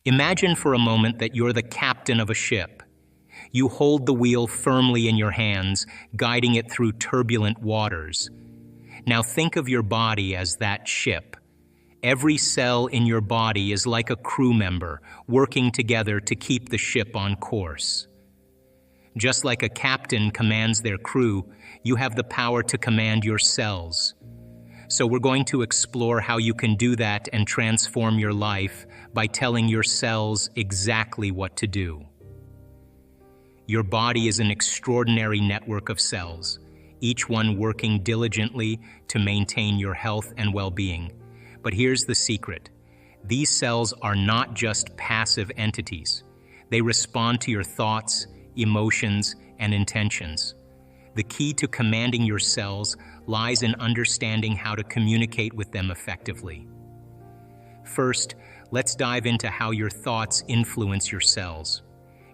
Imagine for a moment that you're the captain of a ship. You hold the wheel firmly in your hands, guiding it through turbulent waters. Now think of your body as that ship. Every cell in your body is like a crew member, working together to keep the ship on course. Just like a captain commands their crew, you have the power to command your cells. So we're going to explore how you can do that and transform your life by telling your cells exactly what to do. Your body is an extraordinary network of cells, each one working diligently to maintain your health and well-being. But here's the secret. These cells are not just passive entities. They respond to your thoughts, emotions, and intentions. The key to commanding your cells lies in understanding how to communicate with them effectively. First, let's dive into how your thoughts influence your cells.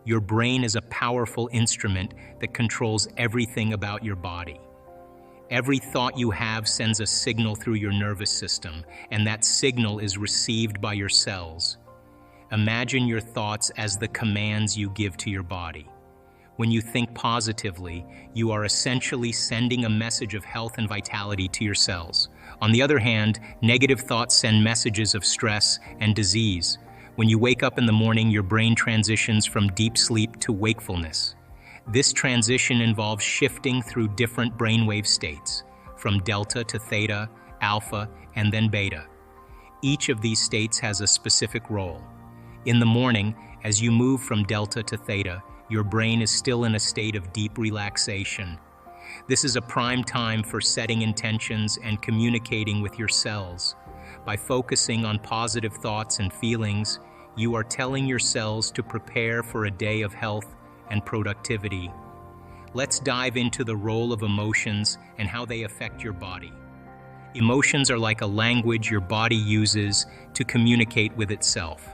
Your brain is a powerful instrument that controls everything about your body. Every thought you have sends a signal through your nervous system, and that signal is received by your cells. Imagine your thoughts as the commands you give to your body. When you think positively, you are essentially sending a message of health and vitality to your cells. On the other hand, negative thoughts send messages of stress and disease. When you wake up in the morning, your brain transitions from deep sleep to wakefulness. This transition involves shifting through different brainwave states, from delta to theta, alpha, and then beta. Each of these states has a specific role. In the morning, as you move from delta to theta, your brain is still in a state of deep relaxation. This is a prime time for setting intentions and communicating with your cells. By focusing on positive thoughts and feelings, you are telling your cells to prepare for a day of health and productivity. Let's dive into the role of emotions and how they affect your body. Emotions are like a language your body uses to communicate with itself.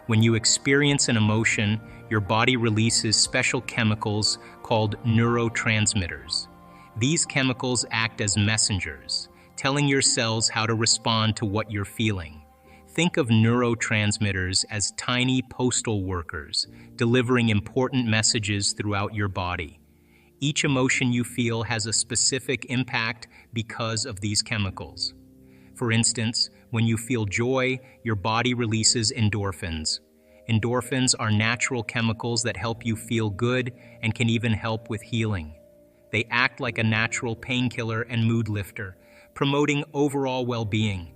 When you experience an emotion, your body releases special chemicals called neurotransmitters. These chemicals act as messengers, telling your cells how to respond to what you're feeling. Think of neurotransmitters as tiny postal workers, delivering important messages throughout your body. Each emotion you feel has a specific impact because of these chemicals. For instance, when you feel joy, your body releases endorphins. Endorphins are natural chemicals that help you feel good and can even help with healing. They act like a natural painkiller and mood lifter, promoting overall well-being.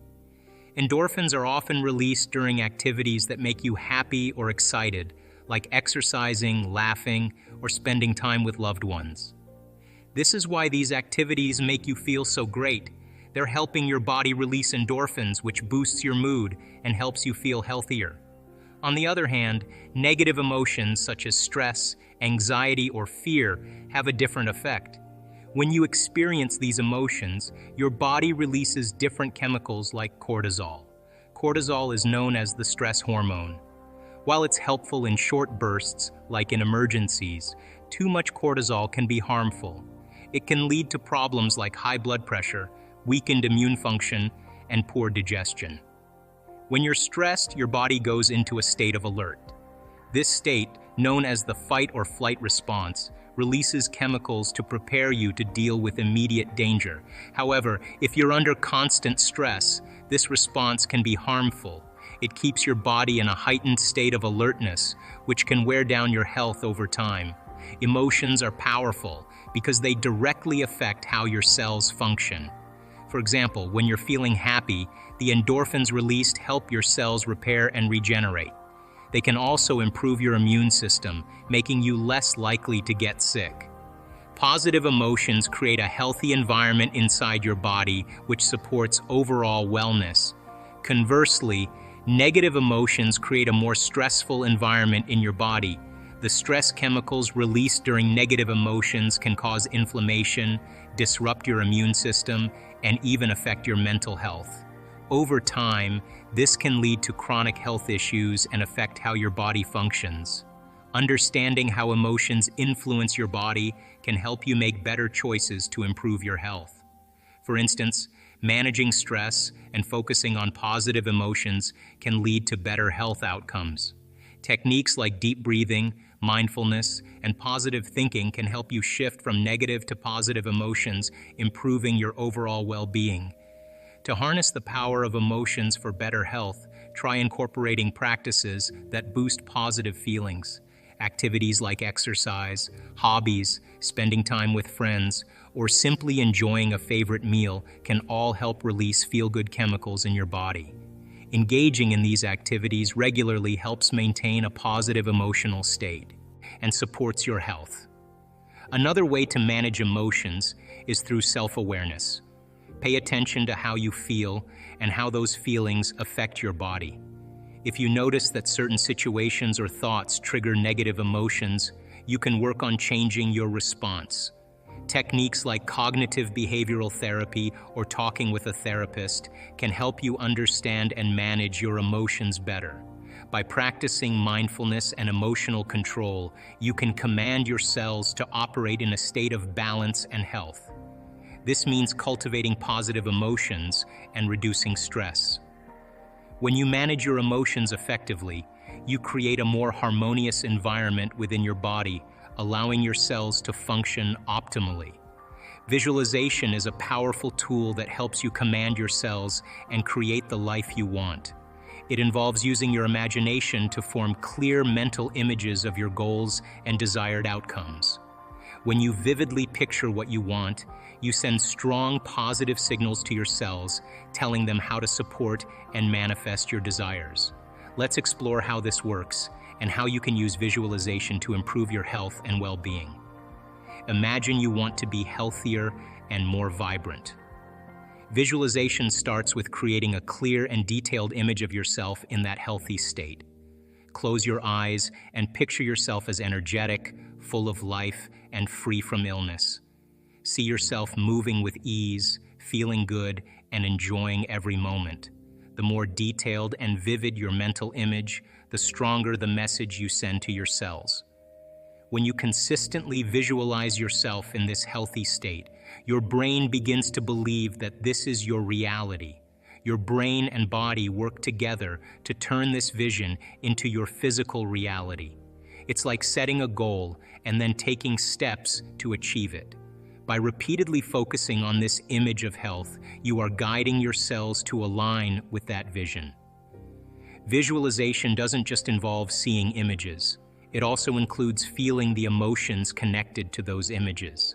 Endorphins are often released during activities that make you happy or excited, like exercising, laughing, or spending time with loved ones. This is why these activities make you feel so great. They're helping your body release endorphins, which boosts your mood and helps you feel healthier. On the other hand, negative emotions such as stress, anxiety, or fear have a different effect. When you experience these emotions, your body releases different chemicals like cortisol. Cortisol is known as the stress hormone. While it's helpful in short bursts, like in emergencies, too much cortisol can be harmful. It can lead to problems like high blood pressure, weakened immune function, and poor digestion. When you're stressed, your body goes into a state of alert. This state, known as the fight or flight response, releases chemicals to prepare you to deal with immediate danger. However, if you're under constant stress, this response can be harmful. It keeps your body in a heightened state of alertness, which can wear down your health over time. Emotions are powerful because they directly affect how your cells function. For example, when you're feeling happy, the endorphins released help your cells repair and regenerate. They can also improve your immune system, making you less likely to get sick. Positive emotions create a healthy environment inside your body, which supports overall wellness. Conversely, negative emotions create a more stressful environment in your body. The stress chemicals released during negative emotions can cause inflammation, disrupt your immune system, and even affect your mental health. Over time, this can lead to chronic health issues and affect how your body functions. Understanding how emotions influence your body can help you make better choices to improve your health. For instance, Managing stress and focusing on positive emotions can lead to better health outcomes. Techniques like deep breathing, mindfulness, and positive thinking can help you shift from negative to positive emotions, improving your overall well-being. To harness the power of emotions for better health, try incorporating practices that boost positive feelings. Activities like exercise, hobbies, spending time with friends, or simply enjoying a favorite meal can all help release feel-good chemicals in your body. Engaging in these activities regularly helps maintain a positive emotional state and supports your health. Another way to manage emotions is through self-awareness. Pay attention to how you feel and how those feelings affect your body. If you notice that certain situations or thoughts trigger negative emotions, you can work on changing your response. Techniques like cognitive behavioral therapy or talking with a therapist can help you understand and manage your emotions better. By practicing mindfulness and emotional control, you can command your cells to operate in a state of balance and health. This means cultivating positive emotions and reducing stress. When you manage your emotions effectively, you create a more harmonious environment within your body, allowing your cells to function optimally. Visualization is a powerful tool that helps you command your cells and create the life you want. It involves using your imagination to form clear mental images of your goals and desired outcomes. When you vividly picture what you want, you send strong positive signals to your cells, telling them how to support and manifest your desires. Let's explore how this works and how you can use visualization to improve your health and well-being. Imagine you want to be healthier and more vibrant. Visualization starts with creating a clear and detailed image of yourself in that healthy state. Close your eyes and picture yourself as energetic, full of life, and free from illness. See yourself moving with ease, feeling good, and enjoying every moment. The more detailed and vivid your mental image, the stronger the message you send to your cells. When you consistently visualize yourself in this healthy state, your brain begins to believe that this is your reality. Your brain and body work together to turn this vision into your physical reality. It's like setting a goal and then taking steps to achieve it. By repeatedly focusing on this image of health, you are guiding your cells to align with that vision. Visualization doesn't just involve seeing images. It also includes feeling the emotions connected to those images.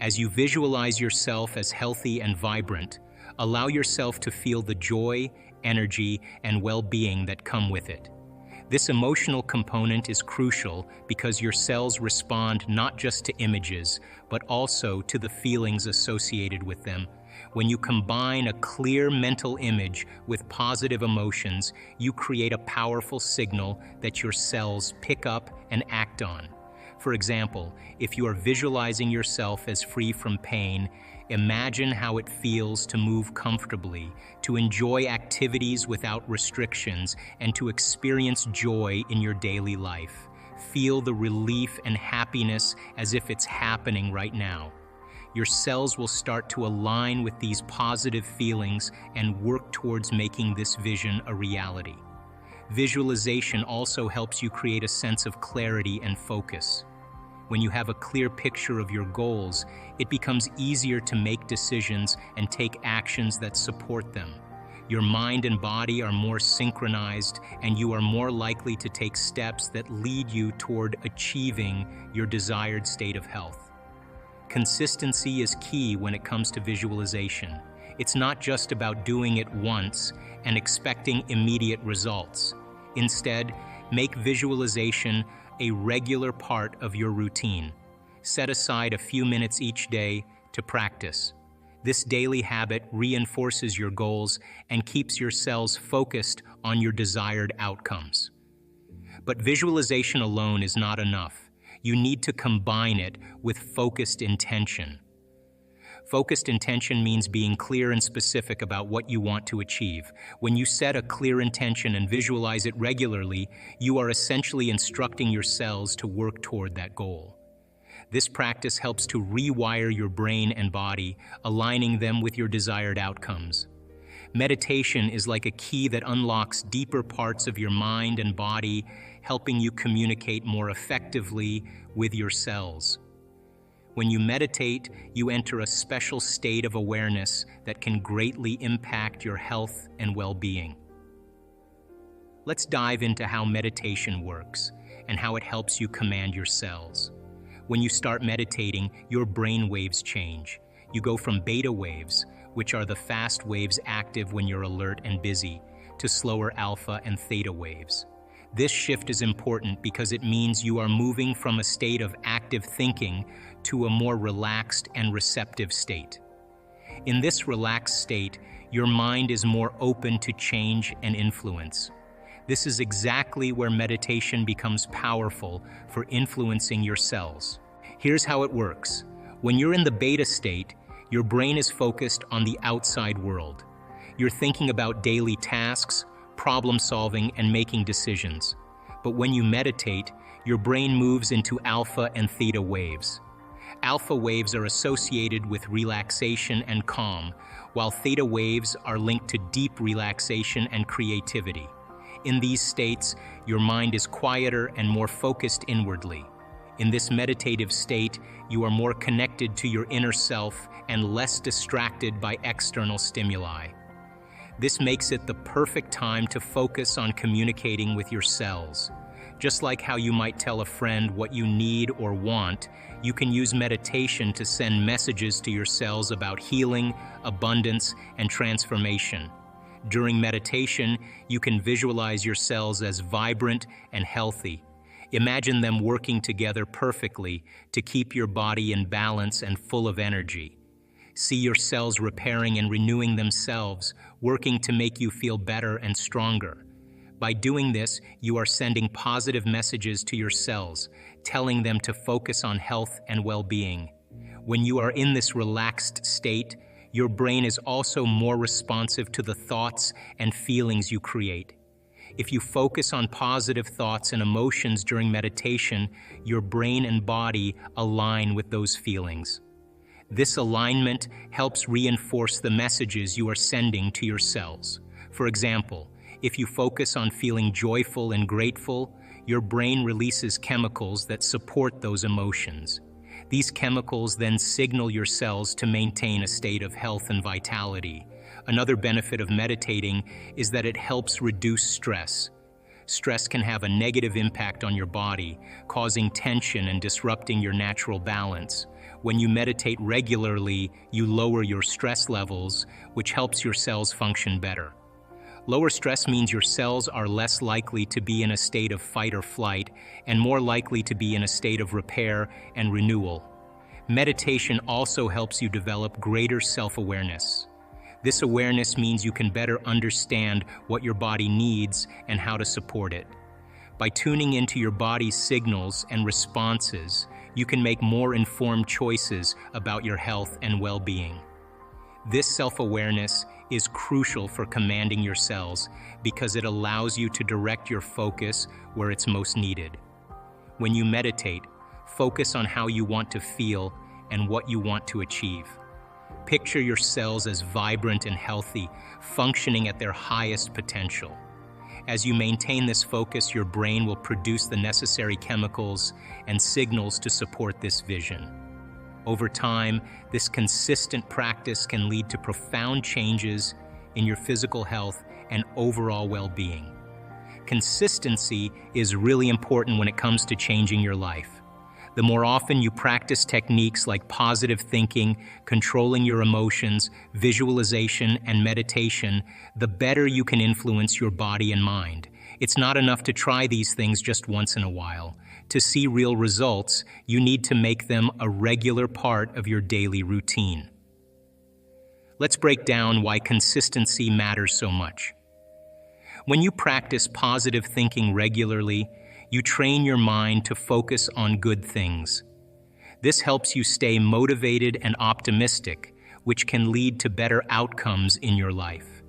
As you visualize yourself as healthy and vibrant, allow yourself to feel the joy, energy, and well-being that come with it. This emotional component is crucial because your cells respond not just to images, but also to the feelings associated with them. When you combine a clear mental image with positive emotions, you create a powerful signal that your cells pick up and act on. For example, if you are visualizing yourself as free from pain, imagine how it feels to move comfortably, to enjoy activities without restrictions, and to experience joy in your daily life. Feel the relief and happiness as if it's happening right now. Your cells will start to align with these positive feelings and work towards making this vision a reality. Visualization also helps you create a sense of clarity and focus. When you have a clear picture of your goals, it becomes easier to make decisions and take actions that support them. Your mind and body are more synchronized, and you are more likely to take steps that lead you toward achieving your desired state of health. Consistency is key when it comes to visualization. It's not just about doing it once and expecting immediate results. Instead, make visualization a regular part of your routine. Set aside a few minutes each day to practice. This daily habit reinforces your goals and keeps your cells focused on your desired outcomes. But visualization alone is not enough. You need to combine it with focused intention. Focused intention means being clear and specific about what you want to achieve. When you set a clear intention and visualize it regularly, you are essentially instructing your cells to work toward that goal. This practice helps to rewire your brain and body, aligning them with your desired outcomes. Meditation is like a key that unlocks deeper parts of your mind and body, helping you communicate more effectively with your cells. When you meditate, you enter a special state of awareness that can greatly impact your health and well-being. Let's dive into how meditation works and how it helps you command your cells. When you start meditating, your brain waves change. You go from beta waves, which are the fast waves active when you're alert and busy, to slower alpha and theta waves. This shift is important because it means you are moving from a state of active thinking to a more relaxed and receptive state. In this relaxed state, your mind is more open to change and influence. This is exactly where meditation becomes powerful for influencing your cells. Here's how it works. When you're in the beta state, your brain is focused on the outside world. You're thinking about daily tasks, problem solving, and making decisions. But when you meditate, your brain moves into alpha and theta waves. Alpha waves are associated with relaxation and calm, while theta waves are linked to deep relaxation and creativity. In these states, your mind is quieter and more focused inwardly. In this meditative state, you are more connected to your inner self and less distracted by external stimuli. This makes it the perfect time to focus on communicating with your cells. Just like how you might tell a friend what you need or want, you can use meditation to send messages to your cells about healing, abundance, and transformation. During meditation, you can visualize your cells as vibrant and healthy. Imagine them working together perfectly to keep your body in balance and full of energy. See your cells repairing and renewing themselves, working to make you feel better and stronger. By doing this, you are sending positive messages to your cells, telling them to focus on health and well-being. When you are in this relaxed state, your brain is also more responsive to the thoughts and feelings you create. If you focus on positive thoughts and emotions during meditation, your brain and body align with those feelings. This alignment helps reinforce the messages you are sending to your cells. For example, if you focus on feeling joyful and grateful, your brain releases chemicals that support those emotions. These chemicals then signal your cells to maintain a state of health and vitality. Another benefit of meditating is that it helps reduce stress. Stress can have a negative impact on your body, causing tension and disrupting your natural balance. When you meditate regularly, you lower your stress levels, which helps your cells function better. Lower stress means your cells are less likely to be in a state of fight or flight and more likely to be in a state of repair and renewal. Meditation also helps you develop greater self-awareness. This awareness means you can better understand what your body needs and how to support it. By tuning into your body's signals and responses, you can make more informed choices about your health and well-being. This self-awareness is crucial for commanding your cells because it allows you to direct your focus where it's most needed. When you meditate, focus on how you want to feel and what you want to achieve. Picture your cells as vibrant and healthy, functioning at their highest potential. As you maintain this focus, your brain will produce the necessary chemicals and signals to support this vision. Over time, this consistent practice can lead to profound changes in your physical health and overall well-being. Consistency is really important when it comes to changing your life. The more often you practice techniques like positive thinking, controlling your emotions, visualization, and meditation, the better you can influence your body and mind. It's not enough to try these things just once in a while. To see real results, you need to make them a regular part of your daily routine. Let's break down why consistency matters so much. When you practice positive thinking regularly, you train your mind to focus on good things. This helps you stay motivated and optimistic, which can lead to better outcomes in your life.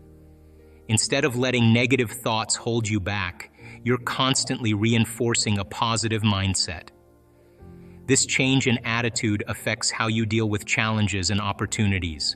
Instead of letting negative thoughts hold you back, you're constantly reinforcing a positive mindset. This change in attitude affects how you deal with challenges and opportunities.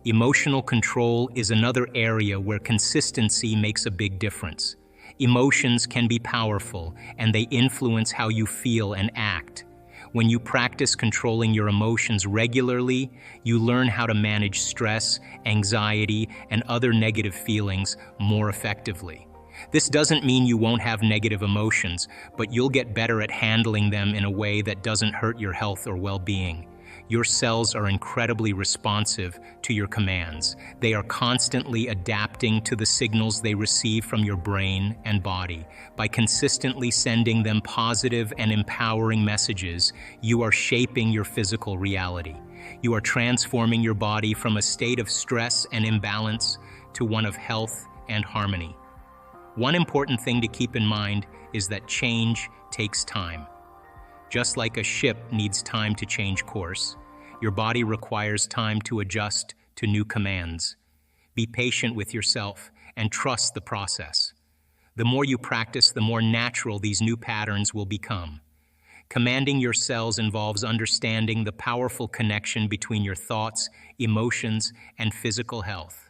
Emotional control is another area where consistency makes a big difference. Emotions can be powerful, and they influence how you feel and act. When you practice controlling your emotions regularly, you learn how to manage stress, anxiety, and other negative feelings more effectively. This doesn't mean you won't have negative emotions, but you'll get better at handling them in a way that doesn't hurt your health or well-being. Your cells are incredibly responsive to your commands. They are constantly adapting to the signals they receive from your brain and body. By consistently sending them positive and empowering messages, you are shaping your physical reality. You are transforming your body from a state of stress and imbalance to one of health and harmony. One important thing to keep in mind is that change takes time. Just like a ship needs time to change course, your body requires time to adjust to new commands. Be patient with yourself and trust the process. The more you practice, the more natural these new patterns will become. Commanding your cells involves understanding the powerful connection between your thoughts, emotions, and physical health.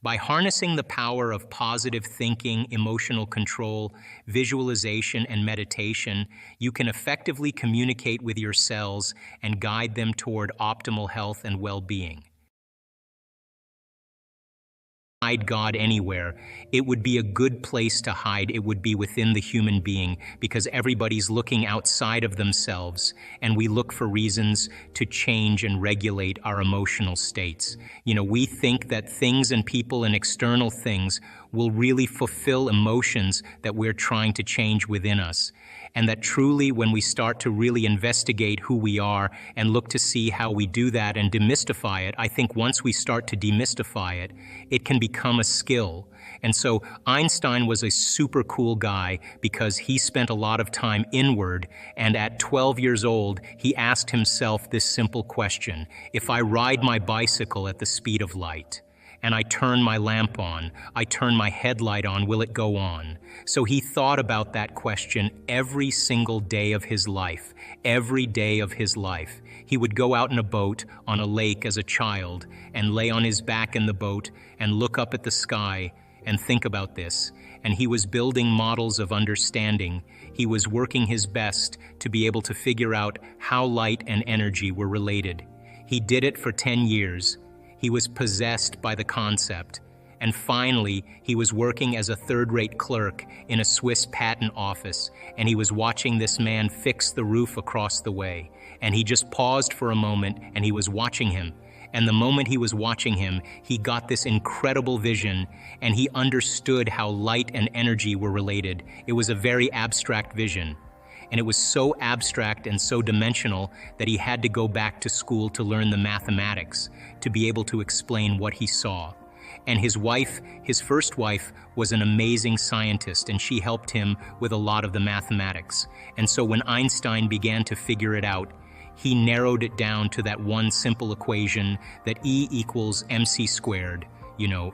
By harnessing the power of positive thinking, emotional control, visualization, and meditation, you can effectively communicate with your cells and guide them toward optimal health and well-being. Hide God anywhere, it would be a good place to hide. It would be within the human being, because everybody's looking outside of themselves, and we look for reasons to change and regulate our emotional states. We think that things and people and external things will really fulfill emotions that we're trying to change within us. And that truly, when we start to really investigate who we are and look to see how we do that and demystify it, I think once we start to demystify it, it can become a skill. And so Einstein was a super cool guy because he spent a lot of time inward, and at 12 years old, he asked himself this simple question: if I ride my bicycle at the speed of light, and I turn my lamp on, I turn my headlight on, will it go on? So he thought about that question every single day of his life. Every day of his life. He would go out in a boat on a lake as a child and lay on his back in the boat and look up at the sky and think about this. And he was building models of understanding. He was working his best to be able to figure out how light and energy were related. He did it for 10 years. He was possessed by the concept, and finally, he was working as a third-rate clerk in a Swiss patent office, and he was watching this man fix the roof across the way, and he just paused for a moment, and he was watching him, and the moment he was watching him, he got this incredible vision, and he understood how light and energy were related. It was a very abstract vision. And it was so abstract and so dimensional that he had to go back to school to learn the mathematics to be able to explain what he saw. And his wife, his first wife, was an amazing scientist, and she helped him with a lot of the mathematics. And so when Einstein began to figure it out, he narrowed it down to that one simple equation that E equals mc squared,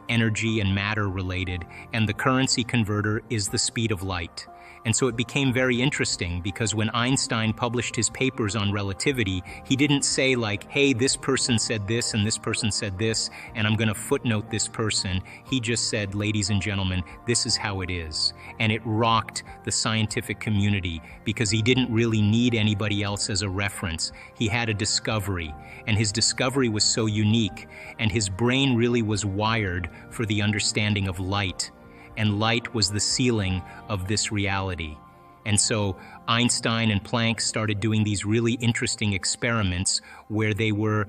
energy and matter related, and the currency converter is the speed of light. And so it became very interesting because when Einstein published his papers on relativity, he didn't say like, hey, this person said this and this person said this, and I'm going to footnote this person. He just said, ladies and gentlemen, this is how it is. And it rocked the scientific community because he didn't really need anybody else as a reference. He had a discovery, and his discovery was so unique, and his brain really was wired for the understanding of light. And light was the ceiling of this reality. And so Einstein and Planck started doing these really interesting experiments where they were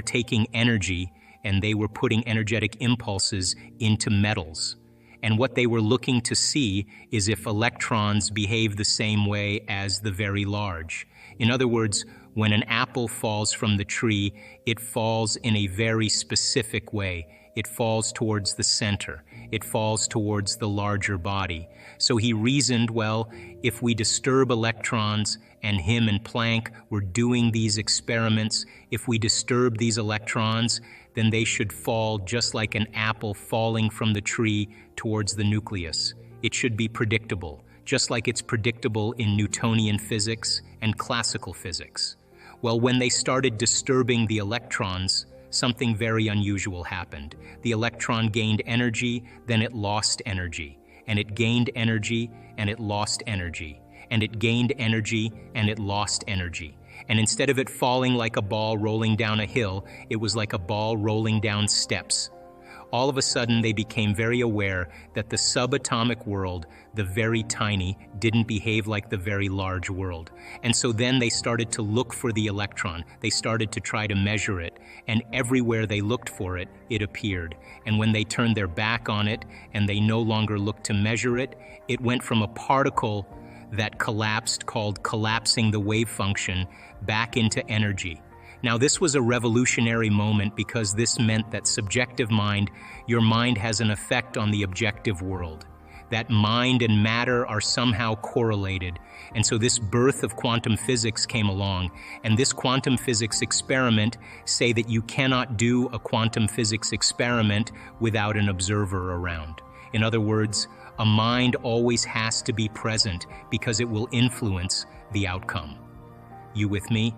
taking energy and they were putting energetic impulses into metals. And what they were looking to see is if electrons behave the same way as the very large. In other words, when an apple falls from the tree, it falls in a very specific way. It falls towards the center. It falls towards the larger body. So he reasoned, well, if we disturb electrons, and him and Planck were doing these experiments, if we disturb these electrons, then they should fall just like an apple falling from the tree towards the nucleus. It should be predictable. just like it's predictable in Newtonian physics and classical physics. Well, when they started disturbing the electrons, something very unusual happened. The electron gained energy, then it lost energy, and it gained energy, and it lost energy, and it gained energy, and it lost energy. And instead of it falling like a ball rolling down a hill, it was like a ball rolling down steps. All of a sudden, they became very aware that the subatomic world, the very tiny, didn't behave like the very large world. And so then they started to look for the electron. They started to try to measure it, and everywhere they looked for it, it appeared. And when they turned their back on it and they no longer looked to measure it, it went from a particle that collapsed, called collapsing the wave function, back into energy. Now, this was a revolutionary moment because this meant that subjective mind, your mind has an effect on the objective world. That mind and matter are somehow correlated. And so this birth of quantum physics came along, and this quantum physics experiment say that you cannot do a quantum physics experiment without an observer around. In other words, a mind always has to be present because it will influence the outcome. You with me?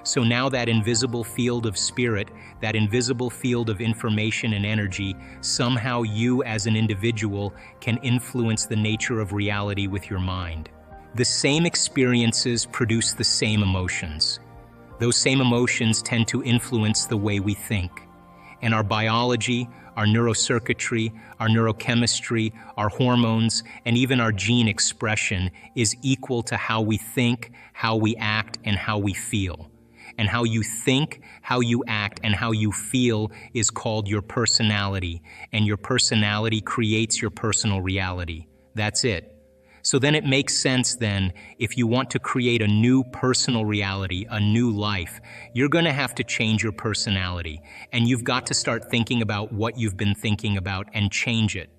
So now that invisible field of spirit, that invisible field of information and energy, somehow you as an individual can influence the nature of reality with your mind. The same experiences produce the same emotions. Those same emotions tend to influence the way we think. And our biology, our neurocircuitry, our neurochemistry, our hormones, and even our gene expression is equal to how we think, how we act, and how we feel. And how you think, how you act, and how you feel is called your personality. And your personality creates your personal reality. That's it. So then it makes sense then, if you want to create a new personal reality, a new life, you're going to have to change your personality. And you've got to start thinking about what you've been thinking about and change it.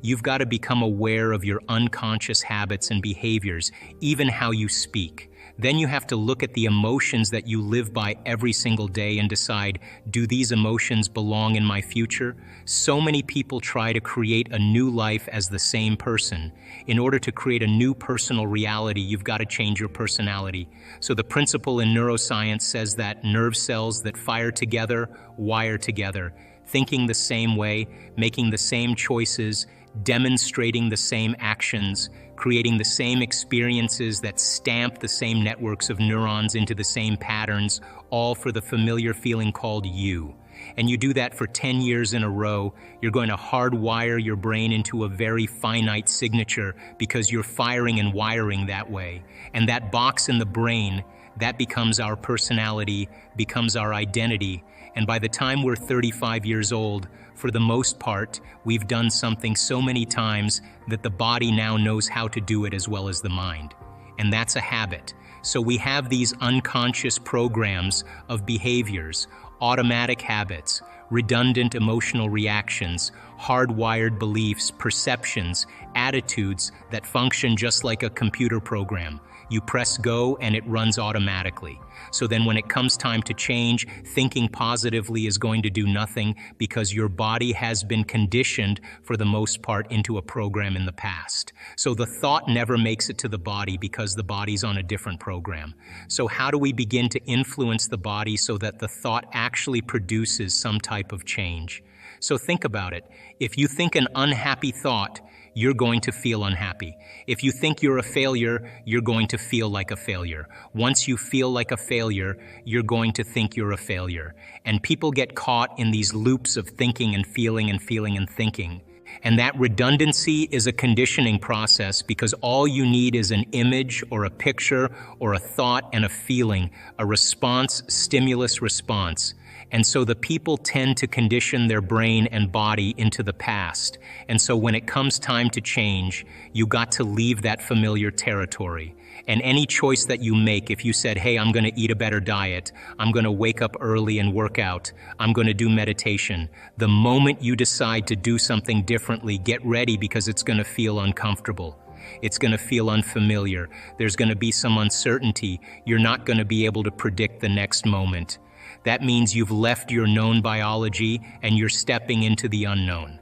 You've got to become aware of your unconscious habits and behaviors, even how you speak. Then you have to look at the emotions that you live by every single day and decide, do these emotions belong in my future? So many people try to create a new life as the same person. In order to create a new personal reality, you've got to change your personality. So the principle in neuroscience says that nerve cells that fire together, wire together, thinking the same way, making the same choices, demonstrating the same actions, creating the same experiences that stamp the same networks of neurons into the same patterns, all for the familiar feeling called you. And you do that for 10 years in a row, you're going to hardwire your brain into a very finite signature because you're firing and wiring that way. And that box in the brain, that becomes our personality, becomes our identity. And by the time we're 35 years old, for the most part, we've done something so many times that the body now knows how to do it as well as the mind. And that's a habit. So we have these unconscious programs of behaviors, automatic habits, redundant emotional reactions, hardwired beliefs, perceptions, attitudes that function just like a computer program. You press go and it runs automatically. So then when it comes time to change, thinking positively is going to do nothing because your body has been conditioned for the most part into a program in the past. So the thought never makes it to the body because the body's on a different program. So how do we begin to influence the body so that the thought actually produces some type of change? So think about it. If you think an unhappy thought, you're going to feel unhappy. If you think you're a failure, you're going to feel like a failure. Once you feel like a failure, you're going to think you're a failure. And people get caught in these loops of thinking and feeling and feeling and thinking. And that redundancy is a conditioning process because all you need is an image or a picture or a thought and a feeling, a response, stimulus response. And so the people tend to condition their brain and body into the past. And so when it comes time to change, you got to leave that familiar territory. And any choice that you make, if you said, hey, I'm going to eat a better diet, I'm going to wake up early and work out, I'm going to do meditation, the moment you decide to do something differently, get ready because it's going to feel uncomfortable. It's going to feel unfamiliar. There's going to be some uncertainty. You're not going to be able to predict the next moment. That means you've left your known biology and you're stepping into the unknown.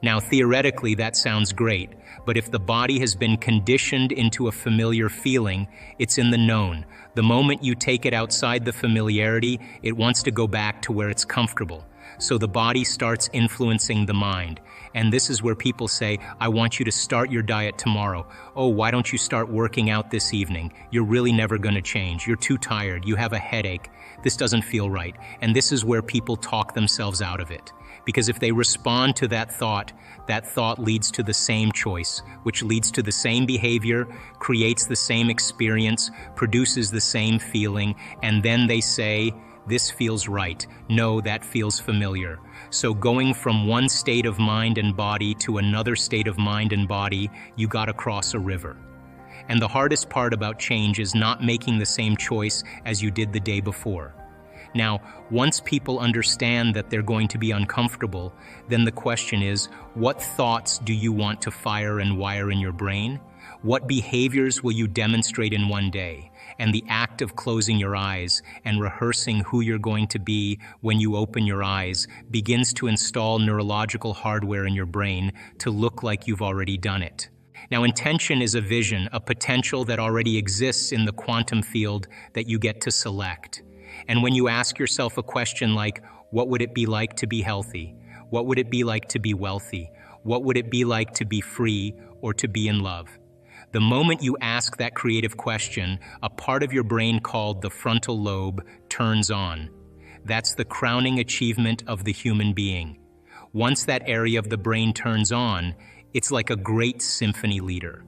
Now, theoretically, that sounds great, but if the body has been conditioned into a familiar feeling, it's in the known. The moment you take it outside the familiarity, it wants to go back to where it's comfortable. So the body starts influencing the mind. And this is where people say, I want you to start your diet tomorrow. Oh, why don't you start working out this evening? You're really never going to change. You're too tired. You have a headache. This doesn't feel right. And this is where people talk themselves out of it. Because if they respond to that thought leads to the same choice, which leads to the same behavior, creates the same experience, produces the same feeling, and then they say, this feels right. No, that feels familiar. So going from one state of mind and body to another state of mind and body, you gotta cross a river. And the hardest part about change is not making the same choice as you did the day before. Now, once people understand that they're going to be uncomfortable, then the question is, what thoughts do you want to fire and wire in your brain? What behaviors will you demonstrate in one day? And the act of closing your eyes and rehearsing who you're going to be when you open your eyes begins to install neurological hardware in your brain to look like you've already done it. Now, intention is a vision, a potential that already exists in the quantum field that you get to select. And when you ask yourself a question like, what would it be like to be healthy? What would it be like to be wealthy? What would it be like to be free or to be in love? The moment you ask that creative question, a part of your brain called the frontal lobe turns on. That's the crowning achievement of the human being. Once that area of the brain turns on, it's like a great symphony leader.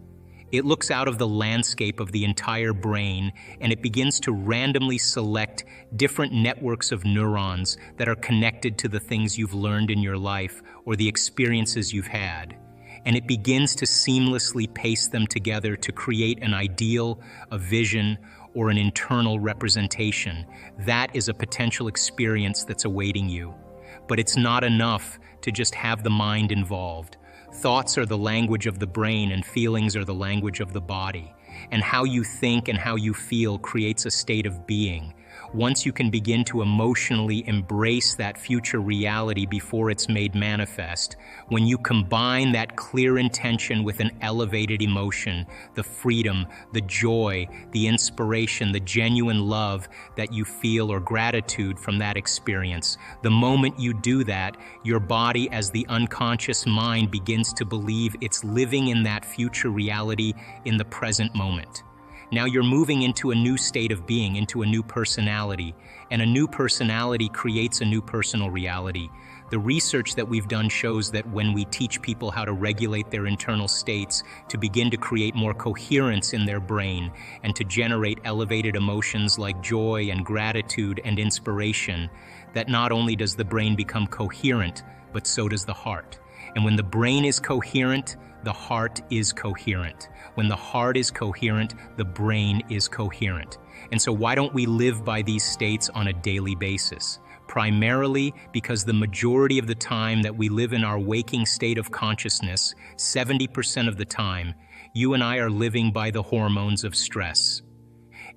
It looks out of the landscape of the entire brain and it begins to randomly select different networks of neurons that are connected to the things you've learned in your life or the experiences you've had. And it begins to seamlessly paste them together to create an ideal, a vision, or an internal representation. That is a potential experience that's awaiting you. But it's not enough to just have the mind involved. Thoughts are the language of the brain and feelings are the language of the body. And how you think and how you feel creates a state of being. Once you can begin to emotionally embrace that future reality before it's made manifest, when you combine that clear intention with an elevated emotion, the freedom, the joy, the inspiration, the genuine love that you feel or gratitude from that experience, the moment you do that, your body as the unconscious mind begins to believe it's living in that future reality in the present moment. Now you're moving into a new state of being, into a new personality, and a new personality creates a new personal reality. The research that we've done shows that when we teach people how to regulate their internal states, to begin to create more coherence in their brain, and to generate elevated emotions like joy and gratitude and inspiration, that not only does the brain become coherent, but so does the heart. And when the brain is coherent, the heart is coherent. When the heart is coherent, the brain is coherent. And so why don't we live by these states on a daily basis? Primarily because the majority of the time that we live in our waking state of consciousness, 70% of the time, you and I are living by the hormones of stress.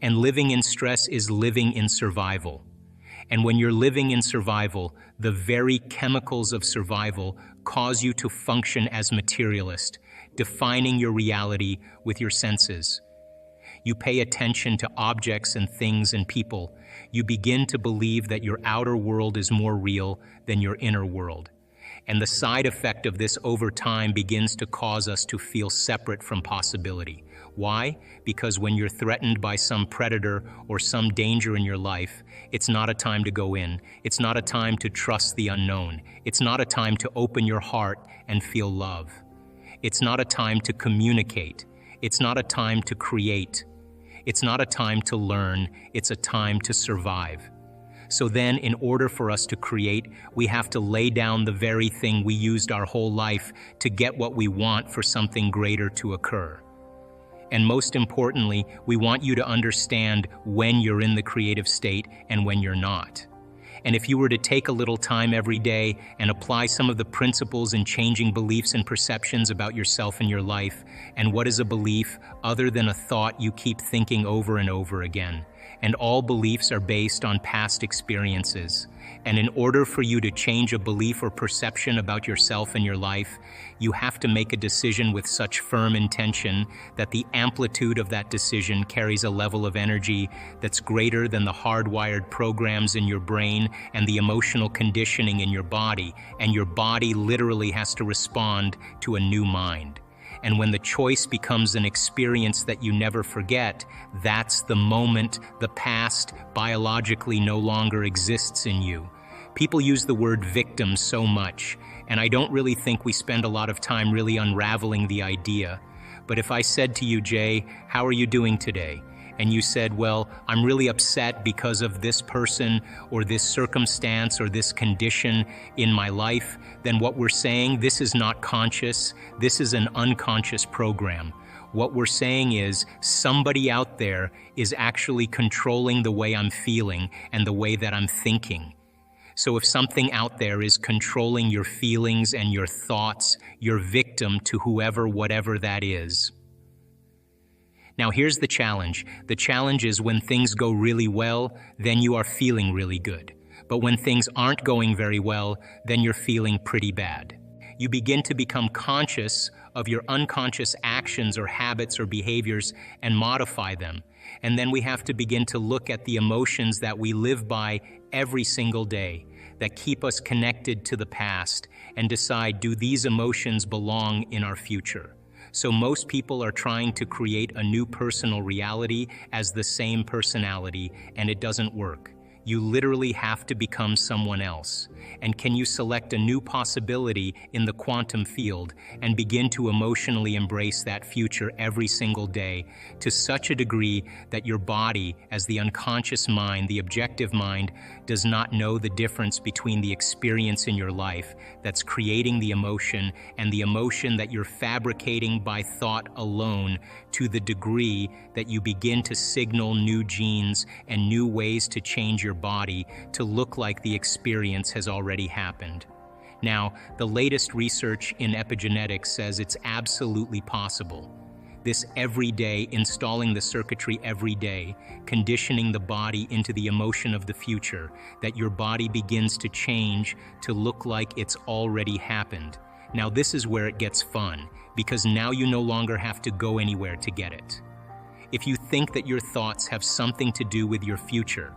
And living in stress is living in survival. And when you're living in survival, the very chemicals of survival cause you to function as materialist, defining your reality with your senses. You pay attention to objects and things and people. You begin to believe that your outer world is more real than your inner world. And the side effect of this over time begins to cause us to feel separate from possibility. Why? Because when you're threatened by some predator or some danger in your life, it's not a time to go in. It's not a time to trust the unknown. It's not a time to open your heart and feel love. It's not a time to communicate. It's not a time to create. It's not a time to learn. It's a time to survive. So then, in order for us to create, we have to lay down the very thing we used our whole life to get what we want for something greater to occur. And most importantly, we want you to understand when you're in the creative state and when you're not. And if you were to take a little time every day and apply some of the principles in changing beliefs and perceptions about yourself and your life, and what is a belief other than a thought you keep thinking over and over again? And all beliefs are based on past experiences. And in order for you to change a belief or perception about yourself and your life, you have to make a decision with such firm intention that the amplitude of that decision carries a level of energy that's greater than the hardwired programs in your brain and the emotional conditioning in your body, and your body literally has to respond to a new mind. And when the choice becomes an experience that you never forget, that's the moment the past biologically no longer exists in you. People use the word victim so much, and I don't really think we spend a lot of time really unraveling the idea. But if I said to you, Jay, how are you doing today? And you said, well, I'm really upset because of this person or this circumstance or this condition in my life, then what we're saying, this is not conscious, this is an unconscious program. What we're saying is somebody out there is actually controlling the way I'm feeling and the way that I'm thinking. So if something out there is controlling your feelings and your thoughts, you're victim to whoever, whatever that is. Now here's the challenge. The challenge is when things go really well, then you are feeling really good. But when things aren't going very well, then you're feeling pretty bad. You begin to become conscious of your unconscious actions or habits or behaviors and modify them. And then we have to begin to look at the emotions that we live by every single day that keep us connected to the past and decide, do these emotions belong in our future? So most people are trying to create a new personal reality as the same personality, and it doesn't work. You literally have to become someone else. And can you select a new possibility in the quantum field and begin to emotionally embrace that future every single day to such a degree that your body, as the unconscious mind, the objective mind, does not know the difference between the experience in your life that's creating the emotion and the emotion that you're fabricating by thought alone, to the degree that you begin to signal new genes and new ways to change your body to look like the experience has already happened. Now, the latest research in epigenetics says it's absolutely possible. This every day, installing the circuitry every day, conditioning the body into the emotion of the future, that your body begins to change to look like it's already happened. Now, this is where it gets fun, because now you no longer have to go anywhere to get it. If you think that your thoughts have something to do with your future,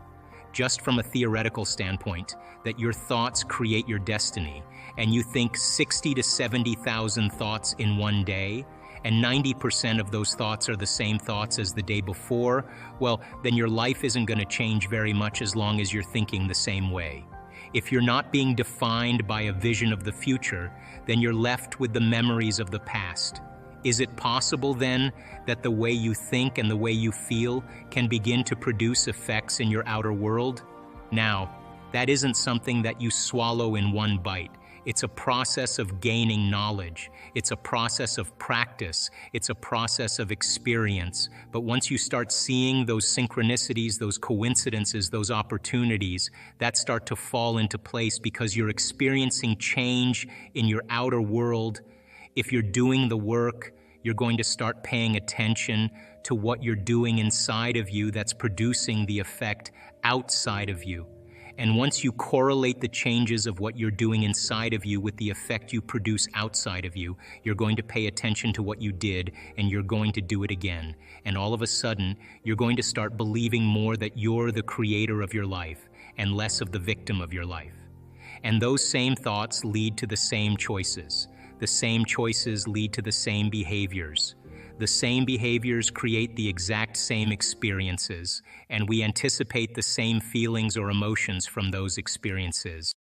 just from a theoretical standpoint, that your thoughts create your destiny, and you think 60 to 70,000 thoughts in one day, and 90% of those thoughts are the same thoughts as the day before, well, then your life isn't going to change very much as long as you're thinking the same way. If you're not being defined by a vision of the future, then you're left with the memories of the past. Is it possible then that the way you think and the way you feel can begin to produce effects in your outer world? Now, that isn't something that you swallow in one bite. It's a process of gaining knowledge. It's a process of practice. It's a process of experience. But once you start seeing those synchronicities, those coincidences, those opportunities, that start to fall into place because you're experiencing change in your outer world. If you're doing the work, you're going to start paying attention to what you're doing inside of you that's producing the effect outside of you. And once you correlate the changes of what you're doing inside of you with the effect you produce outside of you, you're going to pay attention to what you did, and you're going to do it again. And all of a sudden, you're going to start believing more that you're the creator of your life and less of the victim of your life. And those same thoughts lead to the same choices. The same choices lead to the same behaviors. The same behaviors create the exact same experiences, and we anticipate the same feelings or emotions from those experiences.